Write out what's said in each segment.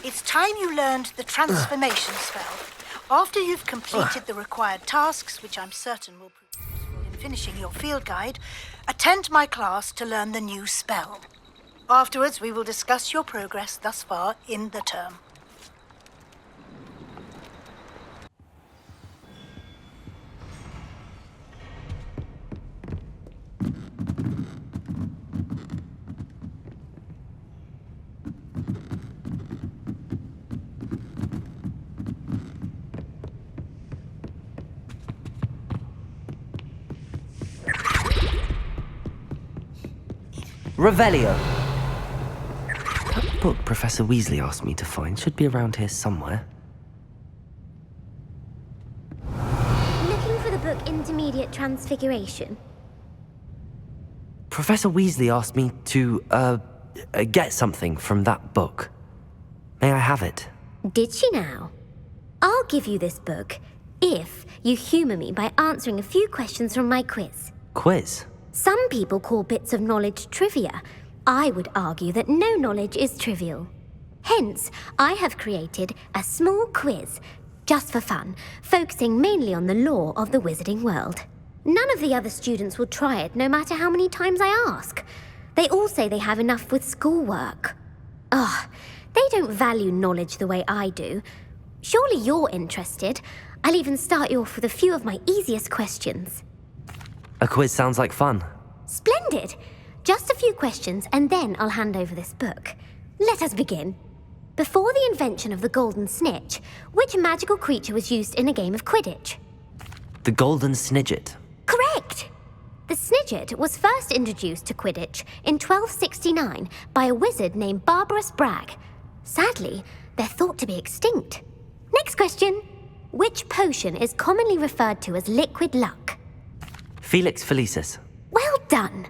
It's time you learned the transformation spell. After you've completed the required tasks, which I'm certain will prove useful in finishing your field guide, attend my class to learn the new spell. Afterwards, we will discuss your progress thus far in the term. Revelio. That book Professor Weasley asked me to find should be around here somewhere. Looking for the book Intermediate Transfiguration? Professor Weasley asked me to, get something from that book. May I have it? Did she now? I'll give you this book if you humour me by answering a few questions from my quiz. Quiz? Some people call bits of knowledge trivia. I would argue that no knowledge is trivial. Hence, I have created a small quiz, just for fun, focusing mainly on the lore of the wizarding world. None of the other students will try it, no matter how many times I ask. They all say they have enough with schoolwork. Ugh, they don't value knowledge the way I do. Surely you're interested. I'll even start you off with a few of my easiest questions. A quiz sounds like fun. Splendid! Just a few questions and then I'll hand over this book. Let us begin. Before the invention of the golden snitch, which magical creature was used in a game of Quidditch? The golden snidget. Correct! The snidget was first introduced to Quidditch in 1269 by a wizard named Barbarous Bragg. Sadly, they're thought to be extinct. Next question. Which potion is commonly referred to as liquid luck? Felix Felicis. Well done!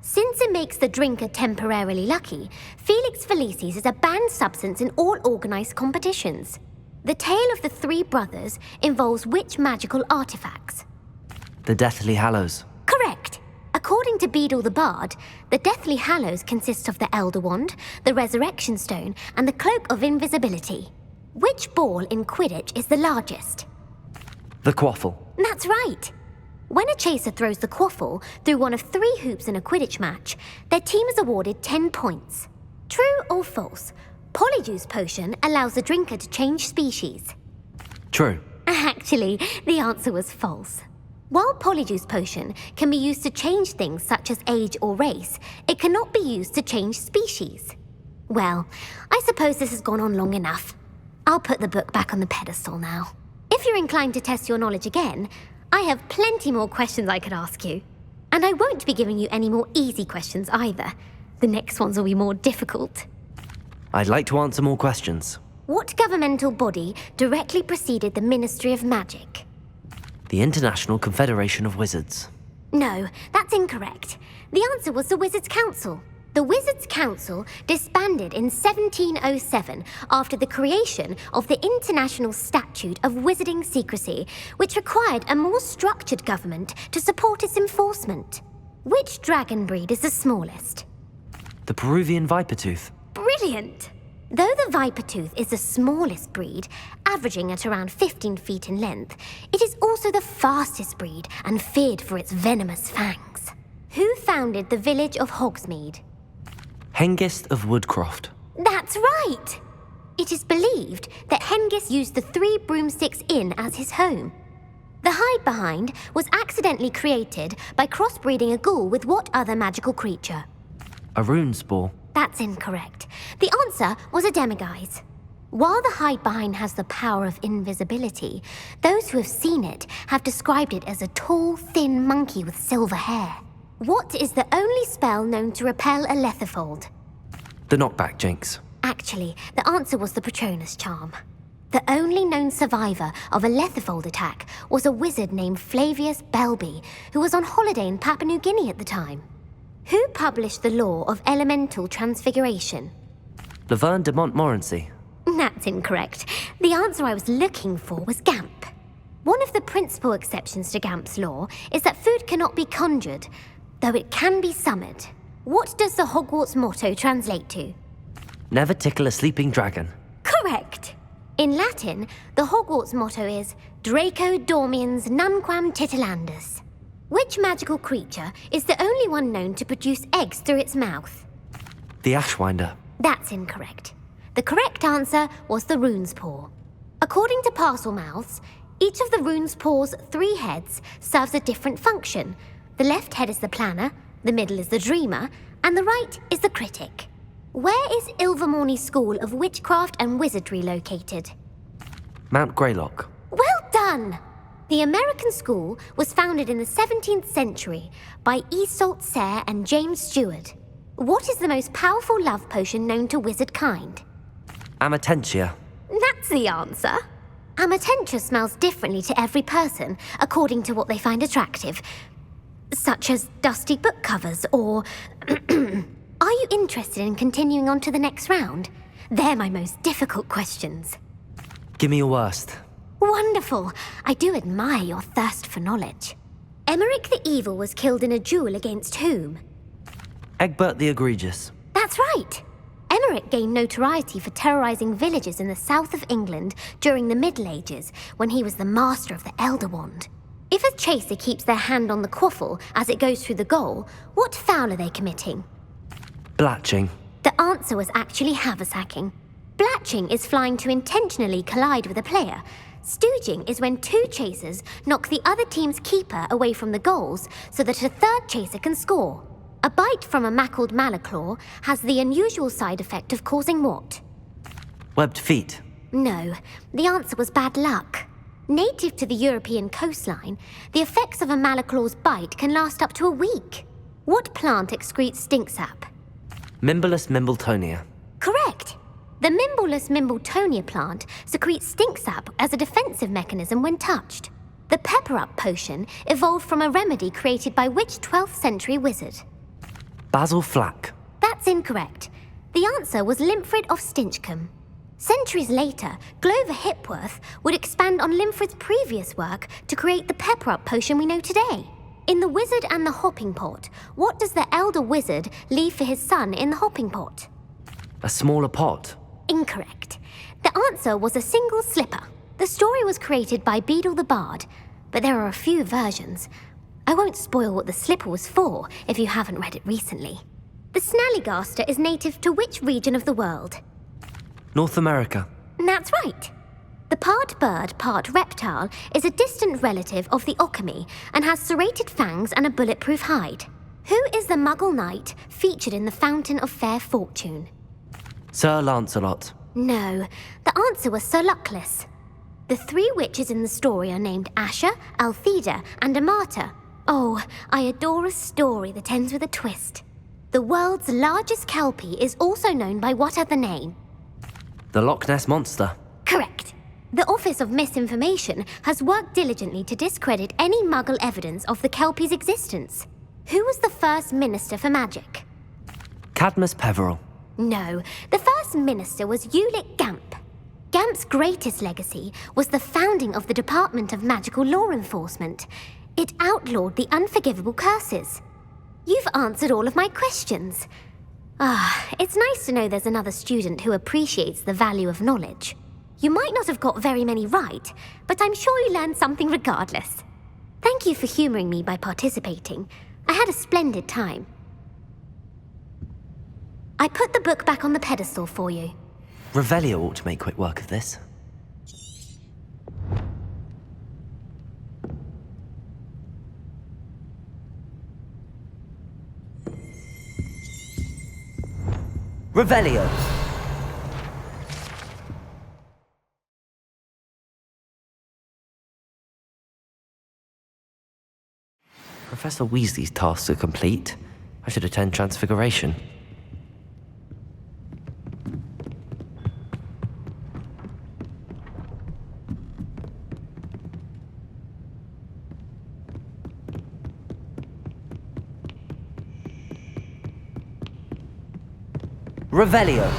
Since it makes the drinker temporarily lucky, Felix Felicis is a banned substance in all organised competitions. The tale of the three brothers involves which magical artifacts? The Deathly Hallows. Correct! According to Beedle the Bard, the Deathly Hallows consist of the Elder Wand, the Resurrection Stone, and the Cloak of Invisibility. Which ball in Quidditch is the largest? The Quaffle. That's right! When a chaser throws the quaffle through one of 3 hoops in a Quidditch match, their team is awarded 10 points. True or false? Polyjuice Potion allows the drinker to change species. True. Actually, the answer was false. While Polyjuice Potion can be used to change things such as age or race, it cannot be used to change species. Well, I suppose this has gone on long enough. I'll put the book back on the pedestal now. If you're inclined to test your knowledge again, I have plenty more questions I could ask you. And I won't be giving you any more easy questions either. The next ones will be more difficult. I'd like to answer more questions. What governmental body directly preceded the Ministry of Magic? The International Confederation of Wizards. No, that's incorrect. The answer was the Wizards' Council. The Wizards' Council disbanded in 1707 after the creation of the International Statute of Wizarding Secrecy, which required a more structured government to support its enforcement. Which dragon breed is the smallest? The Peruvian Vipertooth. Brilliant! Though the Vipertooth is the smallest breed, averaging at around 15 feet in length, it is also the fastest breed and feared for its venomous fangs. Who founded the village of Hogsmeade? Hengist of Woodcroft. That's right! It is believed that Hengist used the 3 Broomsticks Inn as his home. The hide-behind was accidentally created by crossbreeding a ghoul with what other magical creature? A Runespore. That's incorrect. The answer was a demiguise. While the hide-behind has the power of invisibility, those who have seen it have described it as a tall, thin monkey with silver hair. What is the only spell known to repel a Lethifold? The Knockback Jinx. Actually, the answer was the Patronus Charm. The only known survivor of a Lethifold attack was a wizard named Flavius Belby, who was on holiday in Papua New Guinea at the time. Who published the law of elemental transfiguration? Laverne de Montmorency. That's incorrect. The answer I was looking for was Gamp. One of the principal exceptions to Gamp's law is that food cannot be conjured, though it can be summoned. What does the Hogwarts motto translate to? Never tickle a sleeping dragon. Correct! Correct. In Latin, the Hogwarts motto is Draco Dormiens Nunquam Titilandus. Which magical creature is the only one known to produce eggs through its mouth? The Ashwinder. That's incorrect. The correct answer was the rune's paw. According to Parselmouths, each of the rune's paw's 3 heads serves a different function. The left head is the planner, the middle is the dreamer, and the right is the critic. Where is Ilvermorny School of Witchcraft and Wizardry located? Mount Greylock. Well done! The American school was founded in the 17th century by Iseult Sayre and James Stewart. What is the most powerful love potion known to wizard kind? Amatentia. That's the answer. Amatentia smells differently to every person, according to what they find attractive, such as dusty book covers or... Are you interested in continuing on to the next round? They're my most difficult questions. Give me your worst. Wonderful. I do admire your thirst for knowledge. Emeric the Evil was killed in a duel against whom? Egbert the Egregious. That's right. Emeric gained notoriety for terrorizing villages in the south of England during the Middle Ages, when he was the master of the Elder Wand. If a chaser keeps their hand on the quaffle as it goes through the goal, what foul are they committing? Blatching. The answer was actually haversacking. Blatching is flying to intentionally collide with a player. Stooging is when 2 chasers knock the other team's keeper away from the goals so that a 3rd chaser can score. A bite from a mackled malaclaw has the unusual side effect of causing what? Webbed feet. No, the answer was bad luck. Native to the European coastline, the effects of a malaclaw's bite can last up to a week. What plant excretes stink sap? Mimblus Mimbletonia. Correct. The Mimblus Mimbletonia plant secretes stink sap as a defensive mechanism when touched. The pepper-up potion evolved from a remedy created by which 12th century wizard? Basil Flack. That's incorrect. The answer was Limfrid of Stinchcombe. Centuries later, Glover Hipworth would expand on Limfrid's previous work to create the pepper-up potion we know today. In The Wizard and the Hopping Pot, what does the elder wizard leave for his son in the hopping pot? A smaller pot. Incorrect. The answer was a single slipper. The story was created by Beadle the Bard, but there are a few versions. I won't spoil what the slipper was for if you haven't read it recently. The Snallygaster is native to which region of the world? North America. That's right. The part bird, part reptile is a distant relative of the Occamy and has serrated fangs and a bulletproof hide. Who is the Muggle knight featured in the Fountain of Fair Fortune? Sir Lancelot. No, the answer was Sir Luckless. The 3 witches in the story are named Asher, Altheda, and Amata. Oh, I adore a story that ends with a twist. The world's largest kelpie is also known by what other name? The Loch Ness Monster. Correct. The Office of Misinformation has worked diligently to discredit any Muggle evidence of the kelpie's existence. Who was the first Minister for Magic? Cadmus Peveril. No, the first minister was Ulick Gamp. Gamp's greatest legacy was the founding of the Department of Magical Law Enforcement. It outlawed the unforgivable curses. You've answered all of my questions. It's nice to know there's another student who appreciates the value of knowledge. You might not have got very many right, but I'm sure you learned something regardless. Thank you for humoring me by participating. I had a splendid time. I put the book back on the pedestal for you. Revelio ought to make quick work of this. Revelio! Professor Weasley's tasks are complete. I should attend Transfiguration. Revelio!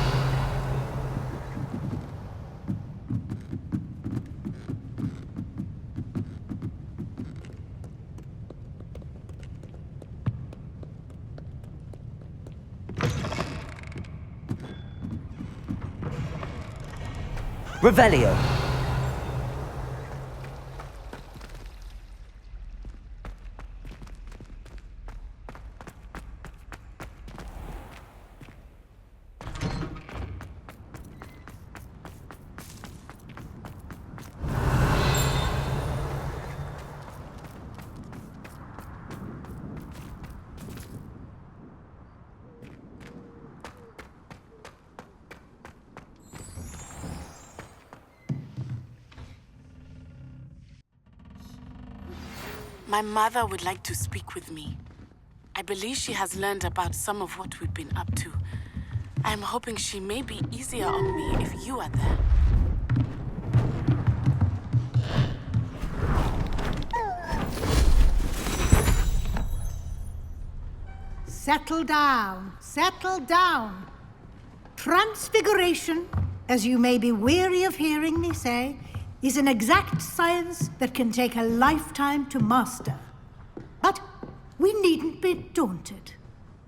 Revelio! My mother would like to speak with me. I believe she has learned about some of what we've been up to. I'm hoping she may be easier on me if you are there. Settle down, settle down. Transfiguration, as you may be weary of hearing me say, is an exact science that can take a lifetime to master. But we needn't be daunted.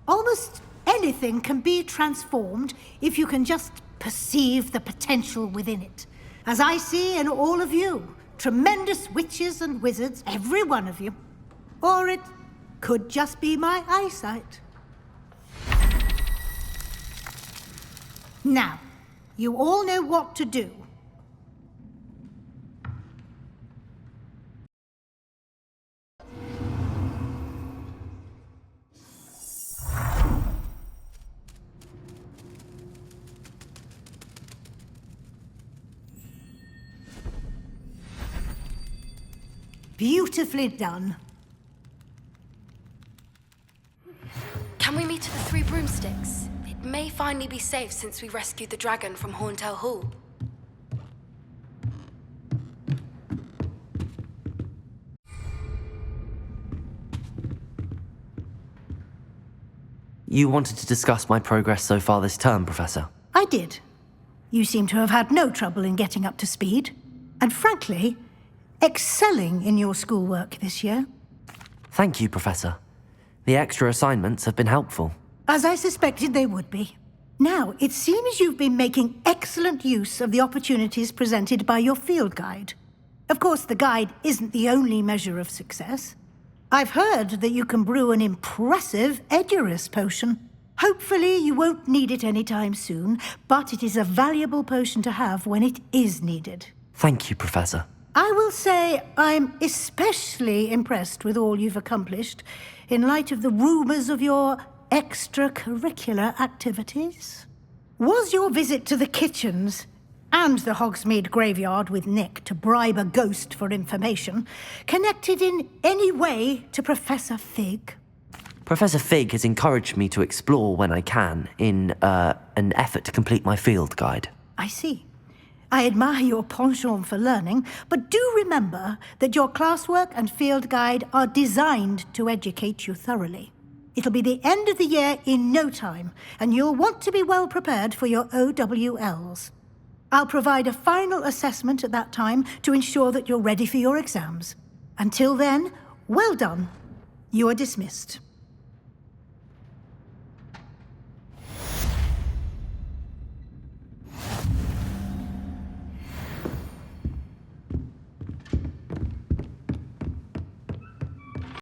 Almost anything can be transformed if you can just perceive the potential within it. As I see in all of you, tremendous witches and wizards, every one of you. Or it could just be my eyesight. Now, you all know what to do. Beautifully done. Can we meet at the Three Broomsticks? It may finally be safe since we rescued the dragon from Horntail Hall. You wanted to discuss my progress so far this term, Professor? I did. You seem to have had no trouble in getting up to speed. And frankly, excelling in your schoolwork this year. Thank you, Professor. The extra assignments have been helpful. As I suspected they would be. Now, it seems you've been making excellent use of the opportunities presented by your field guide. Of course, the guide isn't the only measure of success. I've heard that you can brew an impressive Edurus potion. Hopefully you won't need it anytime soon, but it is a valuable potion to have when it is needed. Thank you, Professor. I will say I'm especially impressed with all you've accomplished in light of the rumors of your extracurricular activities. Was your visit to the kitchens and the Hogsmeade graveyard with Nick to bribe a ghost for information connected in any way to Professor Fig? Professor Fig has encouraged me to explore when I can in an effort to complete my field guide. I see. I admire your penchant for learning, but do remember that your classwork and field guide are designed to educate you thoroughly. It'll be the end of the year in no time, and you'll want to be well prepared for your OWLs. I'll provide a final assessment at that time to ensure that you're ready for your exams. Until then, well done. You are dismissed.